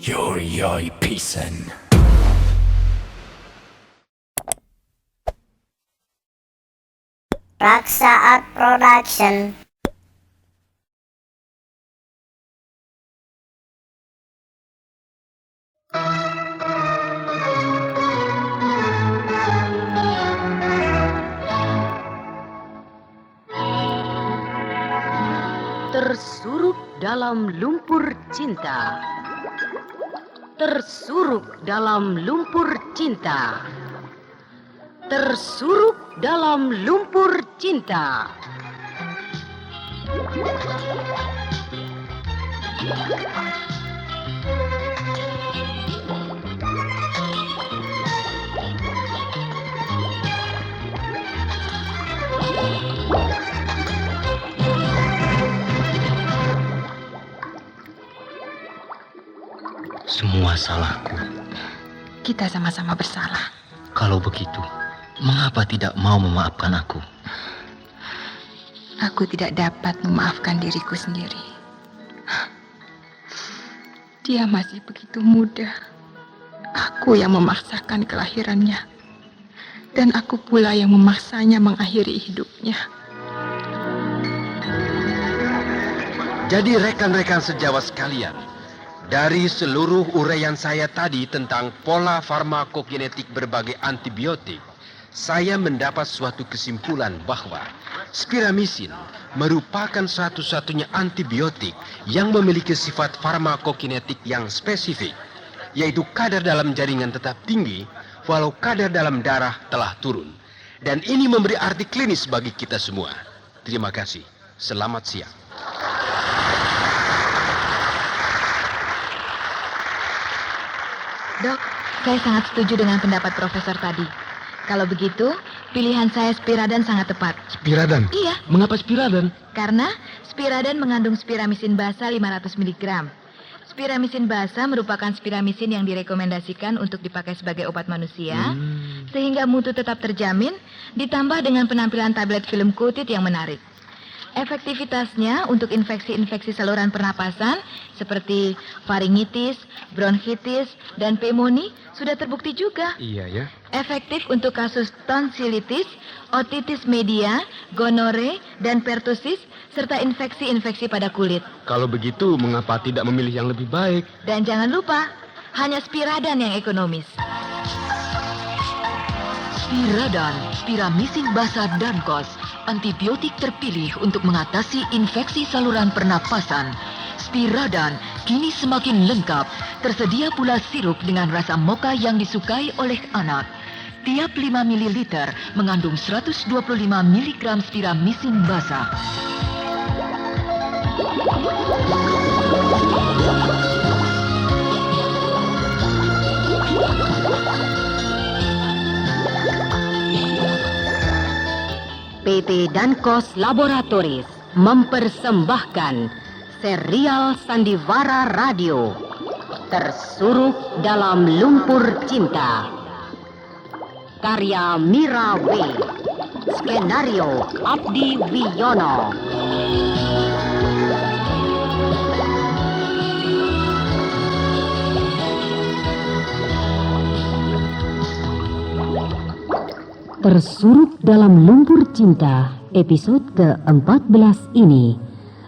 Yori Pisen. Raksa Art Production. Tersuruk dalam lumpur cinta. Tersuruk dalam lumpur cinta. Tersuruk dalam lumpur cinta. Semua salahku. Kita sama-sama bersalah. Kalau begitu, mengapa tidak mau memaafkan aku? Aku tidak dapat memaafkan diriku sendiri. Dia masih begitu muda. Aku yang memaksakan kelahirannya. Dan aku pula yang memaksanya mengakhiri hidupnya. Jadi rekan-rekan sejawat sekalian, dari seluruh uraian saya tadi tentang pola farmakokinetik berbagai antibiotik, saya mendapat suatu kesimpulan bahwa spiramisin merupakan satu-satunya antibiotik yang memiliki sifat farmakokinetik yang spesifik, yaitu kadar dalam jaringan tetap tinggi walau kadar dalam darah telah turun. Dan ini memberi arti klinis bagi kita semua. Terima kasih. Selamat siang. Dok, saya sangat setuju dengan pendapat Profesor tadi. Kalau begitu, pilihan saya Spiradan sangat tepat. Spiradan? Iya, Mengapa Spiradan? karena Spiradan mengandung spiramisin basa 500 mg. Spiramisin basa merupakan spiramisin yang direkomendasikan untuk dipakai sebagai obat manusia, sehingga mutu tetap terjamin, ditambah dengan penampilan tablet film coated yang menarik. Efektivitasnya untuk infeksi-infeksi saluran pernapasan seperti faringitis, bronkitis, dan pneumonia sudah terbukti juga. Iya ya. Efektif untuk kasus tonsilitis, otitis media, gonore, dan pertusis, serta infeksi-infeksi pada kulit. Kalau begitu, mengapa tidak memilih yang lebih baik? Dan jangan lupa, hanya Spiradan yang ekonomis. Spiradan, spiramisin basa Dankos, antibiotik terpilih untuk mengatasi infeksi saluran pernapasan. Spiradan kini semakin lengkap. Tersedia pula sirup dengan rasa mocha yang disukai oleh anak. Tiap 5 ml mengandung 125 mg spiramisin basa. PT Dankos Laboratories mempersembahkan serial Sandiwara Radio Tersuruk dalam Lumpur Cinta. Karya Mira W. Skenario Abdi Wiyono. Tersuruk dalam Lumpur Cinta episode ke-14 ini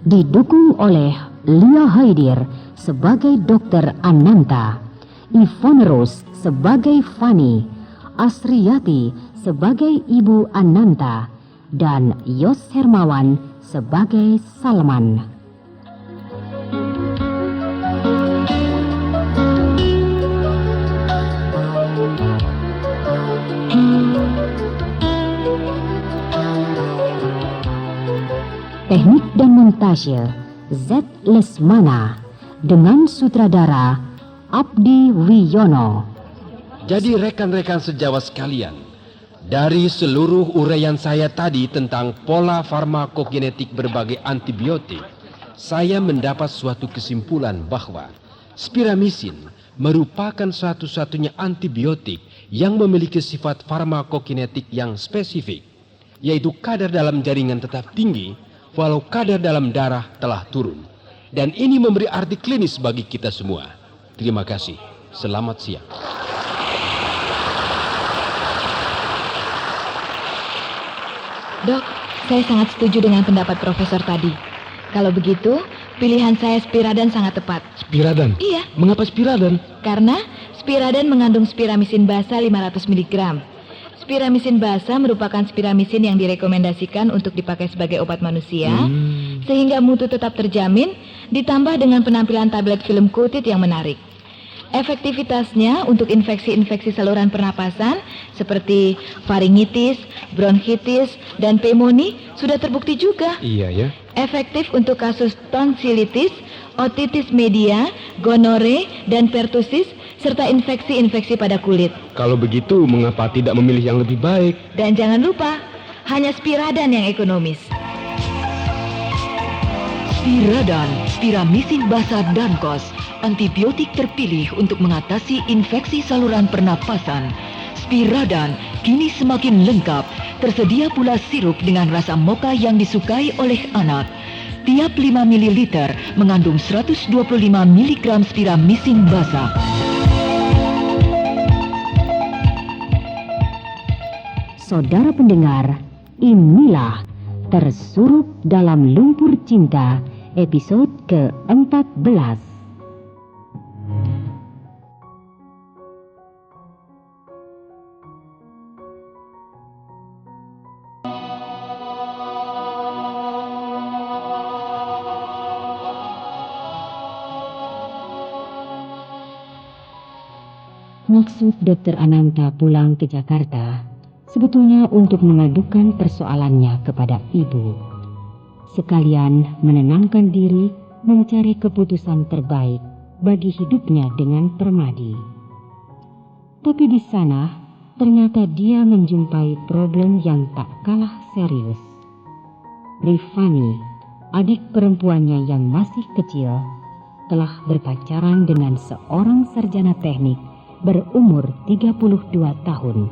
didukung oleh Lia Haidir sebagai Dr. Ananta, Ivone Rose sebagai Fanny, Asriyati sebagai Ibu Ananta, dan Yos Hermawan sebagai Salman. Teknik dan montase Z. Lesmana dengan sutradara Abdi Wiyono. Jadi rekan-rekan sejawat sekalian, dari seluruh uraian saya tadi tentang pola farmakokinetik berbagai antibiotik, saya mendapat suatu kesimpulan bahwa spiramisin merupakan satu-satunya antibiotik yang memiliki sifat farmakokinetik yang spesifik, yaitu kadar dalam jaringan tetap tinggi walau kadar dalam darah telah turun. Dan ini memberi arti klinis bagi kita semua. Terima kasih. Selamat siang. Dok, saya sangat setuju dengan pendapat Profesor tadi. Kalau begitu, pilihan saya Spiradan sangat tepat. Spiradan? Iya, Mengapa Spiradan? karena Spiradan mengandung spiramisin basa 500 mg. Spiramisin basa merupakan spiramisin yang direkomendasikan untuk dipakai sebagai obat manusia, sehingga mutu tetap terjamin, ditambah dengan penampilan tablet film coated yang menarik. Efektivitasnya untuk infeksi-infeksi saluran pernapasan seperti faringitis, bronkitis, dan pneumonia sudah terbukti juga. Iya ya. Efektif untuk kasus tonsilitis, otitis media, gonore, dan pertusis, serta infeksi-infeksi pada kulit. Kalau begitu, mengapa tidak memilih yang lebih baik? Dan jangan lupa, hanya Spiradan yang ekonomis. Spiradan, spiramisin basa Dankos, antibiotik terpilih untuk mengatasi infeksi saluran pernapasan. Spiradan kini semakin lengkap, tersedia pula sirup dengan rasa mocha yang disukai oleh anak. Tiap 5 ml mengandung 125 mg spiramisin basa. Saudara pendengar, inilah Tersurup dalam Lumpur Cinta, episode ke-14. Maksud Dr. Ananta pulang ke Jakarta sebetulnya untuk mengadukan persoalannya kepada ibu. Sekalian menenangkan diri mencari keputusan terbaik bagi hidupnya dengan Permadi. Tapi di sana ternyata dia menjumpai problem yang tak kalah serius. Rifani, adik perempuannya yang masih kecil, telah berpacaran dengan seorang sarjana teknik berumur 32 tahun.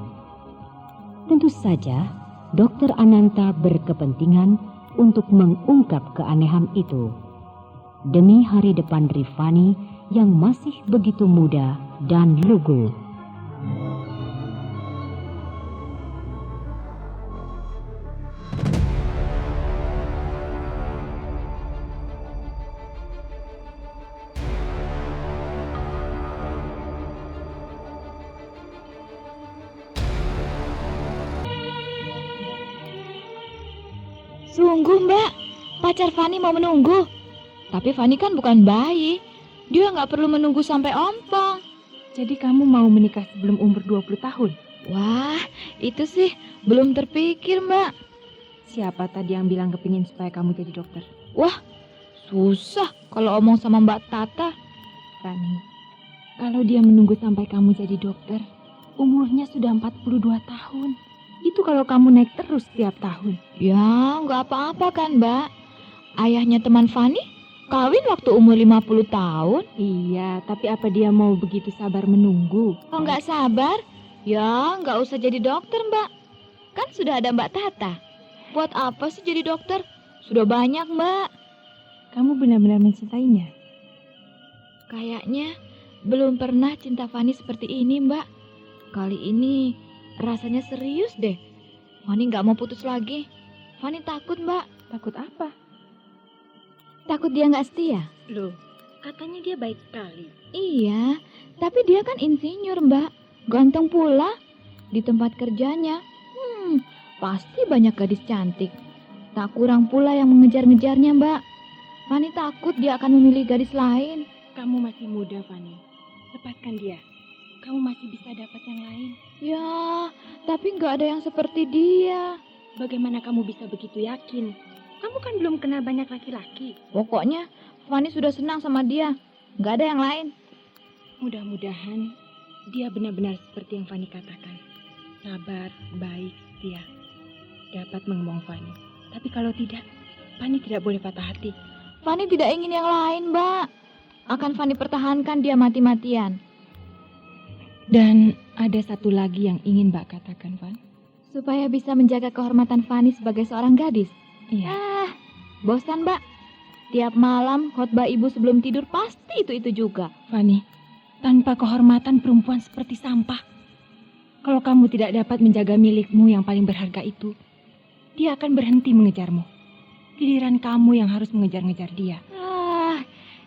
Tentu saja, Dr. Ananta berkepentingan untuk mengungkap keanehan itu demi hari depan Rifani yang masih begitu muda dan lugu. Sungguh Mbak, pacar Fani mau menunggu. Tapi Fani kan bukan bayi, dia nggak perlu menunggu sampai ompong. Jadi kamu mau menikah sebelum umur 20 tahun? Wah, itu sih belum terpikir Mbak. Siapa tadi yang bilang kepingin supaya kamu jadi dokter? Wah, susah kalau omong sama Mbak Tata. Fani, kalau dia menunggu sampai kamu jadi dokter, umurnya sudah 42 tahun. Itu kalau kamu naik terus setiap tahun. Ya, nggak apa-apa kan Mbak. Ayahnya teman Fani kawin waktu umur 50 tahun. Iya, tapi apa dia mau begitu sabar menunggu? Kalau nggak sabar, ya nggak usah jadi dokter Mbak. Kan sudah ada Mbak Tata. Buat apa sih jadi dokter? Sudah banyak Mbak. Kamu benar-benar mencintainya? Kayaknya belum pernah cinta Fani seperti ini Mbak. Kali ini rasanya serius deh. Fani nggak mau putus lagi. Fani takut Mbak. Takut apa? Takut dia nggak setia. Loh, katanya dia baik sekali. Iya, tapi dia kan insinyur Mbak. Ganteng pula. Di tempat kerjanya, pasti banyak gadis cantik. Tak kurang pula yang mengejar-ngejarnya Mbak. Fani takut dia akan memilih gadis lain. Kamu masih muda, Fani. Lepaskan dia. Kamu masih bisa dapat yang lain. Ya, tapi nggak ada yang seperti dia. Bagaimana kamu bisa begitu yakin? Kamu kan belum kenal banyak laki-laki. Pokoknya Fani sudah senang sama dia. Nggak ada yang lain. Mudah-mudahan dia benar-benar seperti yang Fani katakan. Sabar, baik, setia. Dapat mengemong Fani. Tapi kalau tidak, Fani tidak boleh patah hati. Fani tidak ingin yang lain, Mbak. Akan Fani pertahankan dia mati-matian. Dan ada satu lagi yang ingin Mbak katakan, Van. Supaya bisa menjaga kehormatan Fani sebagai seorang gadis. Iya. Bosan Mbak. Tiap malam khotbah ibu sebelum tidur pasti itu juga. Fani, Tanpa kehormatan perempuan seperti sampah. Kalau kamu tidak dapat menjaga milikmu yang paling berharga itu, dia akan berhenti mengejarmu. Giliran kamu yang harus mengejar-ngejar dia.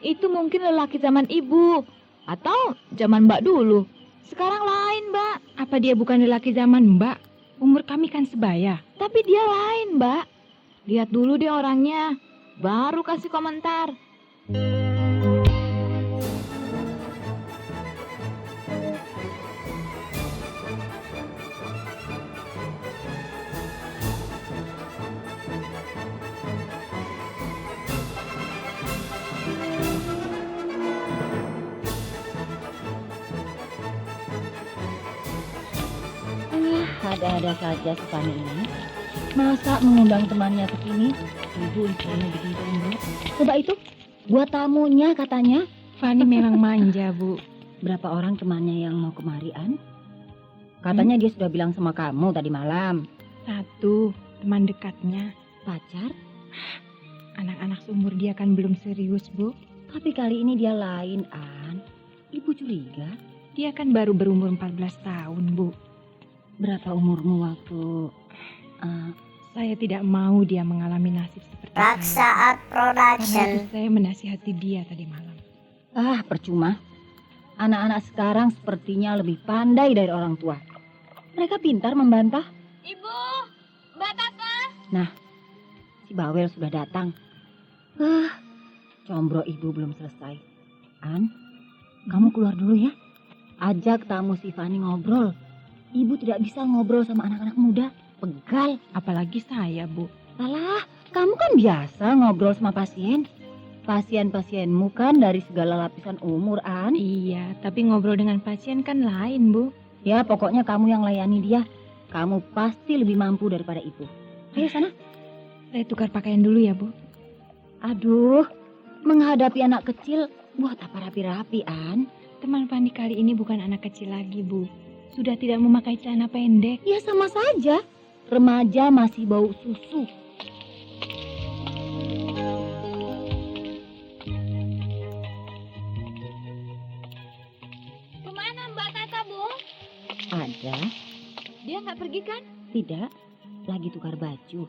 Itu mungkin lelaki zaman ibu. Atau zaman mbak dulu. Sekarang lain, mbak. Apa dia bukan lelaki zaman Mbak? Umur kami kan sebaya. Tapi dia lain, mbak. Lihat dulu deh orangnya. Baru kasih komentar. Ada-ada saja si Fani ini. Masa mengundang temannya ke sini? Ibu istrinya begitu, Bu. Coba itu, buat tamunya katanya. Fani memang manja, Bu. Berapa orang temannya yang mau kemari, An? Katanya dia sudah bilang sama kamu tadi malam. 1, teman dekatnya. Pacar? Anak-anak seumur dia kan belum serius, Bu. Tapi kali ini dia lain, An. Ibu curiga. Dia kan baru berumur 14 tahun, Bu. Berapa umurmu waktu... Saya tidak mau dia mengalami nasib seperti Raksa saya. Art Karena Production. itu saya menasihati dia tadi malam. Percuma. Anak-anak sekarang sepertinya lebih pandai dari orang tua. Mereka pintar membantah. Ibu, Mbak Tata. Si Bawel sudah datang. Combro ibu belum selesai. An, kamu keluar dulu ya. Ajak tamu si Fani ngobrol. Ibu tidak bisa ngobrol sama anak-anak muda. Pegal. Apalagi saya, Bu. Alah, kamu kan biasa ngobrol sama pasien. Pasien-pasienmu kan dari segala lapisan umur, An. Iya, tapi ngobrol dengan pasien kan lain, Bu. Ya, pokoknya kamu yang layani dia. Kamu pasti lebih mampu daripada ibu. Ayo sana. Saya tukar pakaian dulu ya, Bu. Aduh, menghadapi anak kecil buat apa rapi-rapi, An? Teman Fani kali ini bukan anak kecil lagi, Bu. Sudah tidak memakai celana pendek. Ya sama saja. Remaja masih bau susu. Kemana Mbak Tata, Bu? Ada? Dia nggak pergi kan? Tidak. Lagi tukar baju.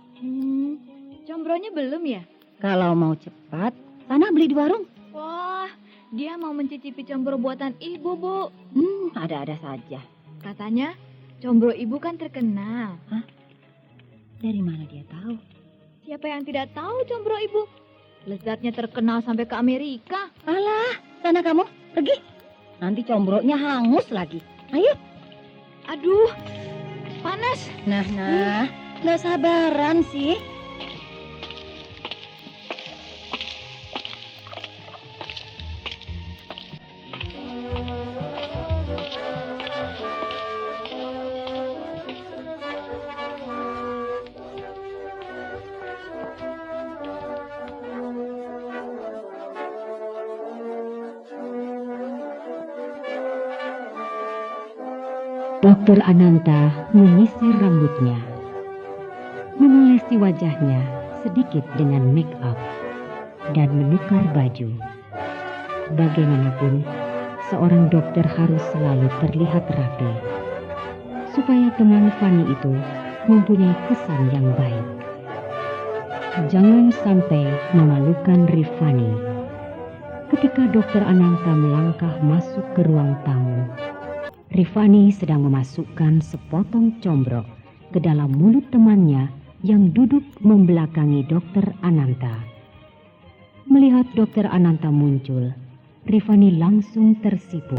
Combronya belum ya? Kalau mau cepat, sana beli di warung. Wah, dia mau mencicipi combro buatan ibu, Bu. Ada-ada saja. Katanya, combro ibu kan terkenal. Dari mana dia tahu? Siapa yang tidak tahu combro ibu? Lezatnya terkenal sampai ke Amerika. Alah, sana kamu, pergi. Nanti combronya hangus lagi. Ayo. Aduh, panas. Nah, nggak sabaran sih. Dokter Ananta menyisir rambutnya, mengolesi wajahnya sedikit dengan make up, dan menukar baju. Bagaimanapun, seorang dokter harus selalu terlihat rapi, supaya teman Fani itu mempunyai kesan yang baik. Jangan sampai memalukan Rifani. Ketika Dokter Ananta melangkah masuk ke ruang tamu, Rifani sedang memasukkan sepotong combrok ke dalam mulut temannya yang duduk membelakangi Dokter Ananta. Melihat Dokter Ananta muncul, Rifani langsung tersipu.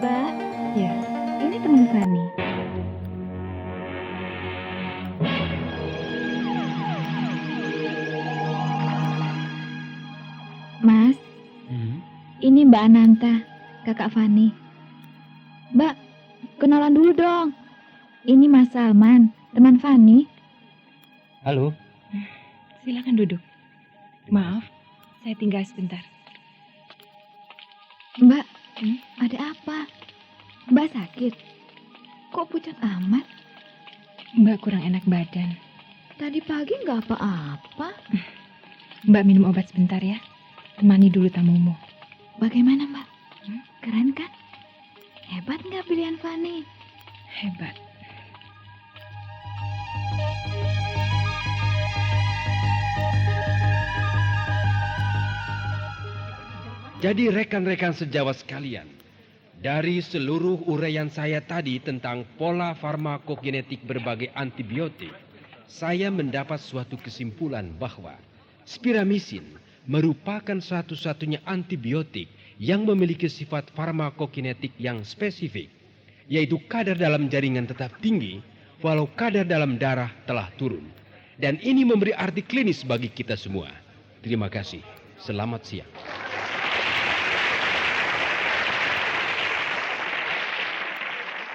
Mbak, Ya, ini teman Fani. Mas, ini Mbak Ananta, kakak Fani. Mbak, kenalan dulu dong. Ini Mas Salman, teman Fani. Halo. silakan duduk. Maaf, saya tinggal sebentar. Mbak, ada apa? Mbak sakit? Kok pucat amat? Mbak kurang enak badan. Tadi pagi nggak apa-apa. Mbak minum obat sebentar ya. Temani dulu tamumu. Bagaimana Mbak? Keren kan? Hebat nggak pilihan Fani? Hebat. Jadi rekan-rekan sejawat sekalian, dari seluruh uraian saya tadi tentang pola farmakokinetik berbagai antibiotik, saya mendapat suatu kesimpulan bahwa spiramisin merupakan satu-satunya antibiotik yang memiliki sifat farmakokinetik yang spesifik, yaitu kadar dalam jaringan tetap tinggi walau kadar dalam darah telah turun. Dan ini memberi arti klinis bagi kita semua. Terima kasih. Selamat siang.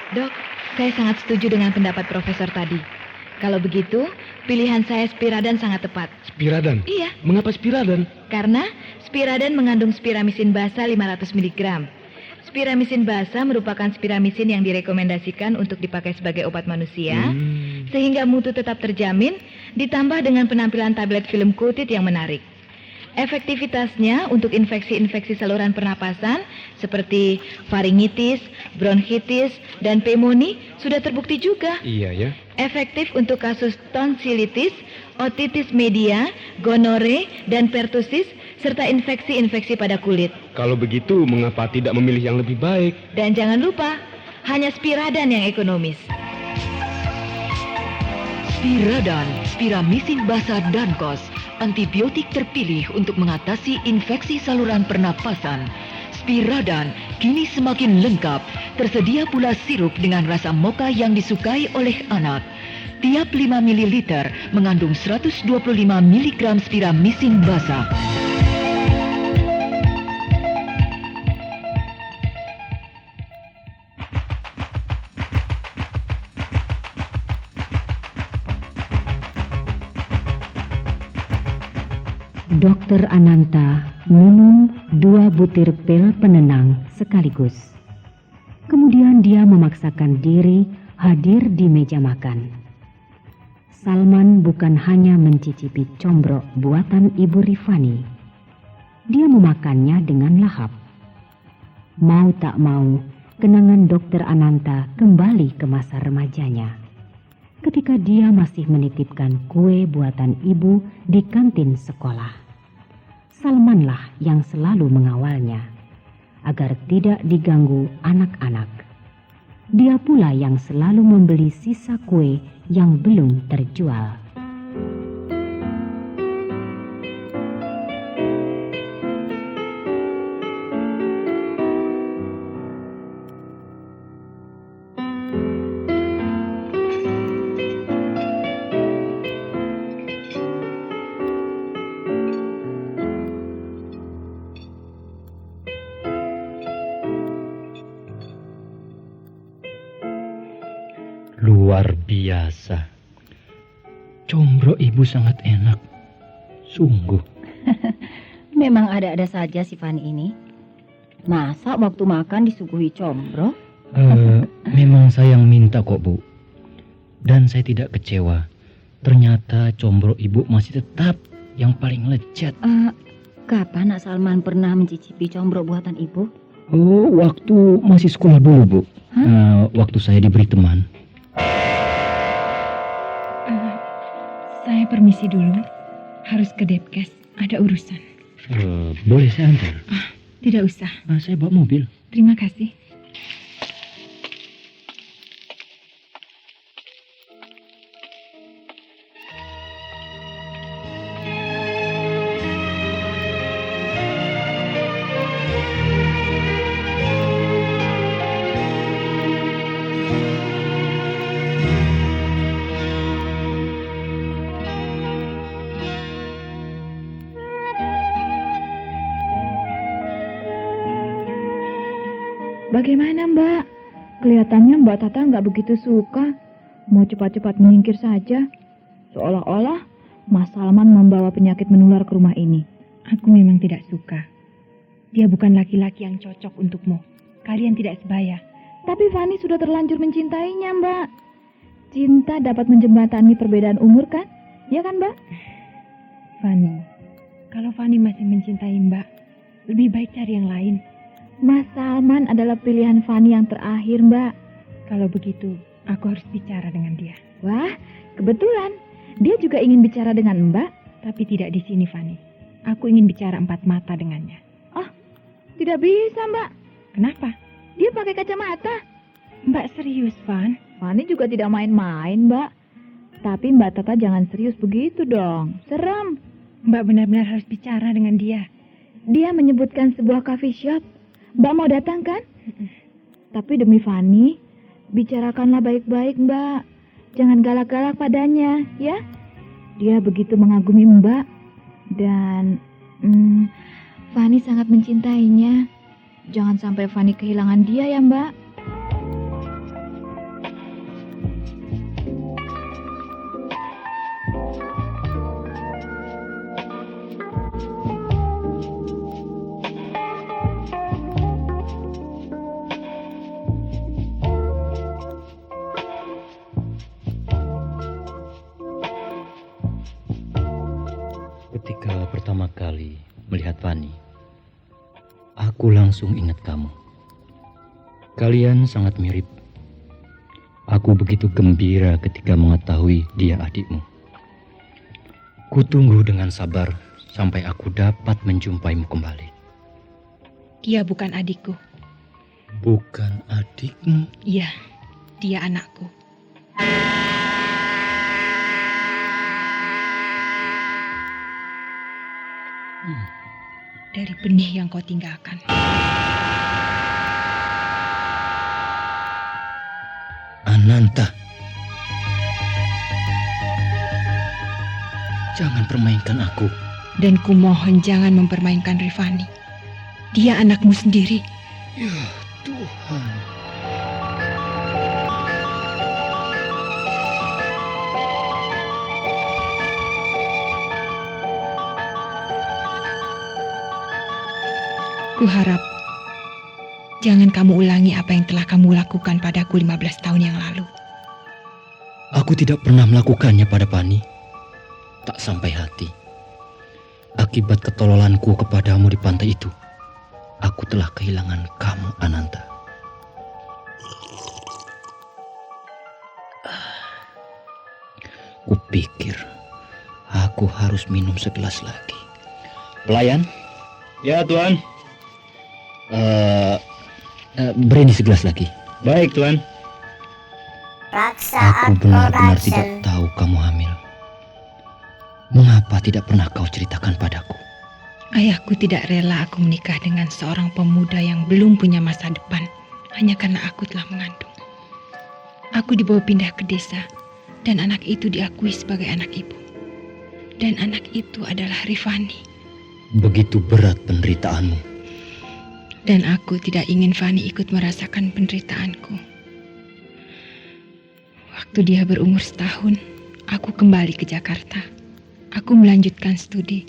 Dok, saya sangat setuju dengan pendapat Profesor tadi. Kalau begitu, pilihan saya Spiradan sangat tepat. Spiradan? Iya, Mengapa Spiradan? karena Spiradan mengandung spiramisin basa 500 mg. Spiramisin basa merupakan spiramisin yang direkomendasikan untuk dipakai sebagai obat manusia, sehingga mutu tetap terjamin, ditambah dengan penampilan tablet film coated yang menarik. Efektivitasnya untuk infeksi-infeksi saluran pernapasan seperti faringitis, bronkitis, dan pneumonia sudah terbukti juga. Iya ya. Efektif untuk kasus tonsilitis, otitis media, gonore, dan pertusis, serta infeksi-infeksi pada kulit. Kalau begitu, mengapa tidak memilih yang lebih baik? Dan jangan lupa, hanya Spiradan yang ekonomis. Spiradan, spiramisin basa Dankos, antibiotik terpilih untuk mengatasi infeksi saluran pernapasan. Spiradan kini semakin lengkap, tersedia pula sirup dengan rasa mocha yang disukai oleh anak. Tiap 5 ml mengandung 125 mg spiramisin basa. Dokter Ananta minum 2 butir pil penenang sekaligus. Kemudian dia memaksakan diri hadir di meja makan. Salman bukan hanya mencicipi combrok buatan Ibu Rifani. Dia memakannya dengan lahap. Mau tak mau, kenangan Dokter Ananta kembali ke masa remajanya. Ketika dia masih menitipkan kue buatan ibu di kantin sekolah. Salmanlah yang selalu mengawalnya, agar tidak diganggu anak-anak. Dia pula yang selalu membeli sisa kue yang belum terjual. Luar biasa. Combrok ibu sangat enak. Sungguh. Memang ada-ada saja si Fani ini. Masa waktu makan disuguhi combro? Memang saya yang minta kok, Bu. Dan saya tidak kecewa. Ternyata combrok ibu masih tetap yang paling lezat. Kapan Nak Salman pernah mencicipi combro buatan ibu? Oh, waktu masih sekolah dulu, Bu. Waktu saya diberi teman. Saya permisi dulu. Harus ke Depkes. Ada urusan. Boleh saya antar? Tidak usah. Saya bawa mobil. Terima kasih. Bagaimana Mbak? Kelihatannya Mbak Tata nggak begitu suka. Mau cepat-cepat menyingkir saja. Seolah-olah Mas Salman membawa penyakit menular ke rumah ini. Aku memang tidak suka. Dia bukan laki-laki yang cocok untukmu. Kalian tidak sebaya. Tapi Fani sudah terlanjur mencintainya, Mbak. Cinta dapat menjembatani perbedaan umur kan? Ya kan, Mbak? Fani, kalau Fani masih mencintai Mbak, lebih baik cari yang lain. Mas Salman adalah pilihan Fani yang terakhir, Mbak. Kalau begitu, aku harus bicara dengan dia. Wah, kebetulan. Dia juga ingin bicara dengan Mbak. Tapi tidak di sini, Fani. Aku ingin bicara 4 mata dengannya. Tidak bisa, Mbak. Kenapa? Dia pakai kacamata. Mbak serius, Van? Fani juga tidak main-main, Mbak. Tapi Mbak Tata jangan serius begitu dong. Serem. Mbak benar-benar harus bicara dengan dia. Dia menyebutkan sebuah coffee shop. Mbak mau datang kan? Tapi demi Fani, bicarakanlah baik-baik, Mbak. Jangan galak-galak padanya, ya. Dia begitu mengagumi Mbak. Dan Fani sangat mencintainya. Jangan sampai Fani kehilangan dia ya, Mbak. Ketika pertama kali melihat Fani, aku langsung ingat kamu. Kalian sangat mirip. Aku begitu gembira ketika mengetahui dia adikmu. Kutunggu dengan sabar sampai aku dapat menjumpaimu kembali. Dia bukan adikku. Bukan adikmu? Iya, dia anakku. Dari benih yang kau tinggalkan. Ananta, jangan permainkan aku. Dan kumohon jangan mempermainkan Rifani. Dia anakmu sendiri. Ya Tuhan. Kuharap jangan kamu ulangi apa yang telah kamu lakukan padaku 15 tahun yang lalu. Aku tidak pernah melakukannya pada Fani. Tak sampai hati. Akibat ketololanku kepadamu di pantai itu, aku telah kehilangan kamu, Ananta. Kupikir aku harus minum segelas lagi. Pelayan? Ya, Tuan. Brandy segelas lagi. Baik, Tuan. Aku benar-benar tidak tahu kamu hamil. Mengapa tidak pernah kau ceritakan padaku? Ayahku tidak rela aku menikah dengan seorang pemuda yang belum punya masa depan hanya karena aku telah mengandung. Aku dibawa pindah ke desa dan anak itu diakui sebagai anak ibu. Dan anak itu adalah Rifani. Begitu berat penderitaanmu. Dan aku tidak ingin Fani ikut merasakan penderitaanku. Waktu dia berumur setahun, aku kembali ke Jakarta. Aku melanjutkan studi.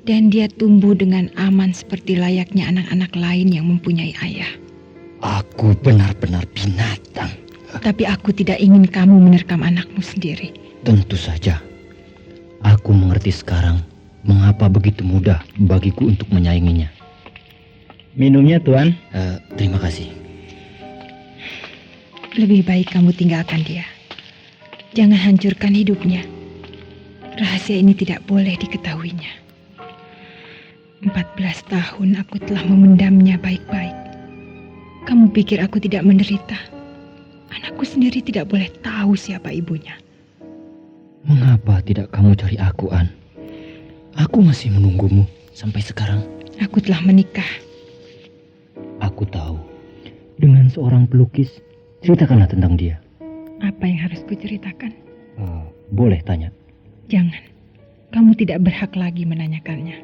Dan dia tumbuh dengan aman seperti layaknya anak-anak lain yang mempunyai ayah. Aku benar-benar binatang. Tapi aku tidak ingin kamu menerkam anakmu sendiri. Tentu saja. Aku mengerti sekarang mengapa begitu mudah bagiku untuk menyainginya. Minumnya, Tuan. Terima kasih. Lebih baik kamu tinggalkan dia. Jangan hancurkan hidupnya. Rahasia ini tidak boleh diketahuinya. 14 tahun aku telah memendamnya baik-baik. Kamu pikir aku tidak menderita? Anakku sendiri tidak boleh tahu siapa ibunya. Mengapa tidak kamu cari aku, An? Aku masih menunggumu sampai sekarang. Aku telah menikah. Aku tahu. Dengan seorang pelukis, ceritakanlah tentang dia. Apa yang harus kuceritakan? Boleh tanya? Jangan. Kamu tidak berhak lagi menanyakannya.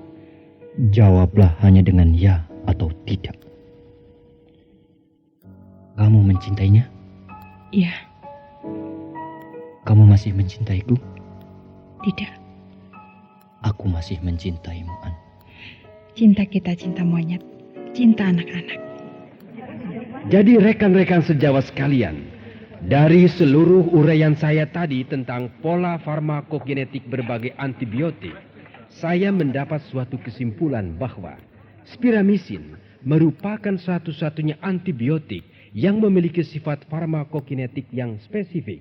Jawablah hanya dengan ya atau tidak. Kamu mencintainya? Iya. Kamu masih mencintaiku? Tidak. Aku masih mencintaimu, An. Cinta kita cinta monyet, cinta anak-anak. Jadi rekan-rekan sejawat sekalian, dari seluruh uraian saya tadi tentang pola farmakogenetik berbagai antibiotik, saya mendapat suatu kesimpulan bahwa spiramisin merupakan satu-satunya antibiotik yang memiliki sifat farmakokinetik yang spesifik,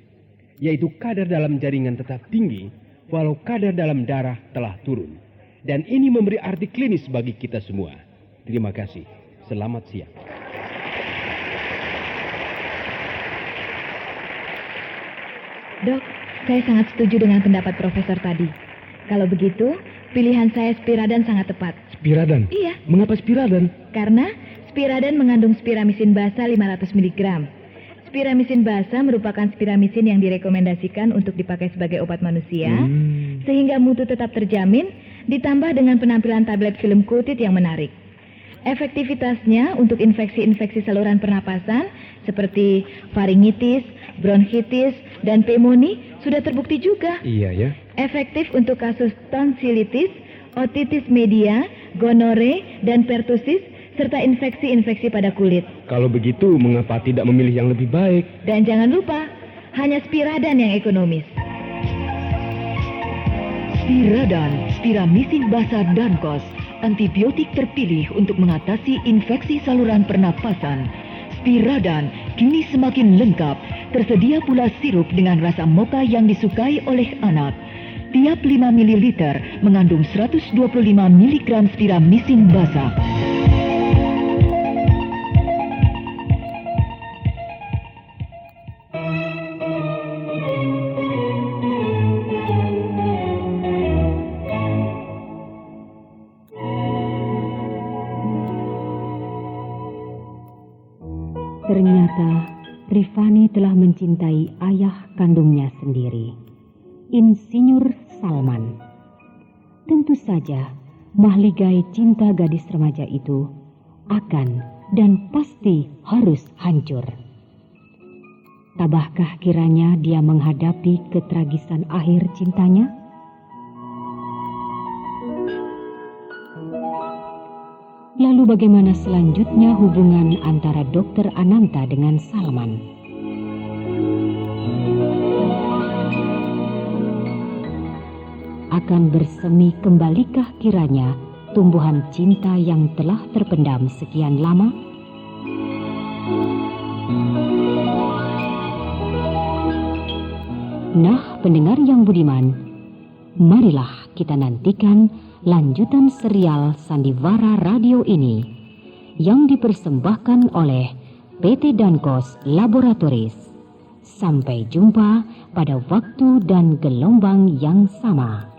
yaitu kadar dalam jaringan tetap tinggi walau kadar dalam darah telah turun. Dan ini memberi arti klinis bagi kita semua. Terima kasih. Selamat siang. Dok, saya sangat setuju dengan pendapat Profesor tadi. Kalau begitu, pilihan saya Spiradan sangat tepat. Spiradan? Iya, Mengapa Spiradan? karena Spiradan mengandung spiramisin basa 500 mg. Spiramisin basa merupakan spiramisin yang direkomendasikan untuk dipakai sebagai obat manusia, sehingga mutu tetap terjamin, ditambah dengan penampilan tablet film kutit yang menarik. Efektivitasnya untuk infeksi-infeksi saluran pernapasan seperti faringitis, bronkitis, dan pneumonia sudah terbukti juga. Iya ya. Efektif untuk kasus tonsilitis, otitis media, gonore, dan pertusis, serta infeksi-infeksi pada kulit. Kalau begitu, mengapa tidak memilih yang lebih baik? Dan jangan lupa, hanya Spiradan yang ekonomis. Spiradan, spiramisin basa Dankos, antibiotik terpilih untuk mengatasi infeksi saluran pernapasan. Spiradan kini semakin lengkap, tersedia pula sirup dengan rasa mocha yang disukai oleh anak. Tiap 5 ml mengandung 125 mg spiramisin basa. Ternyata Rifani telah mencintai ayah kandungnya sendiri, Insinyur Salman. Tentu saja mahligai cinta gadis remaja itu akan dan pasti harus hancur. Tabahkah kiranya dia menghadapi ketragisan akhir cintanya? Lalu bagaimana selanjutnya hubungan antara Dr. Ananta dengan Salman? Akan bersemi kembalikah kiranya tumbuhan cinta yang telah terpendam sekian lama? Nah, pendengar yang budiman, marilah kita nantikan lanjutan serial Sandiwara Radio ini yang dipersembahkan oleh PT Dankos Laboratoris. Sampai jumpa pada waktu dan gelombang yang sama.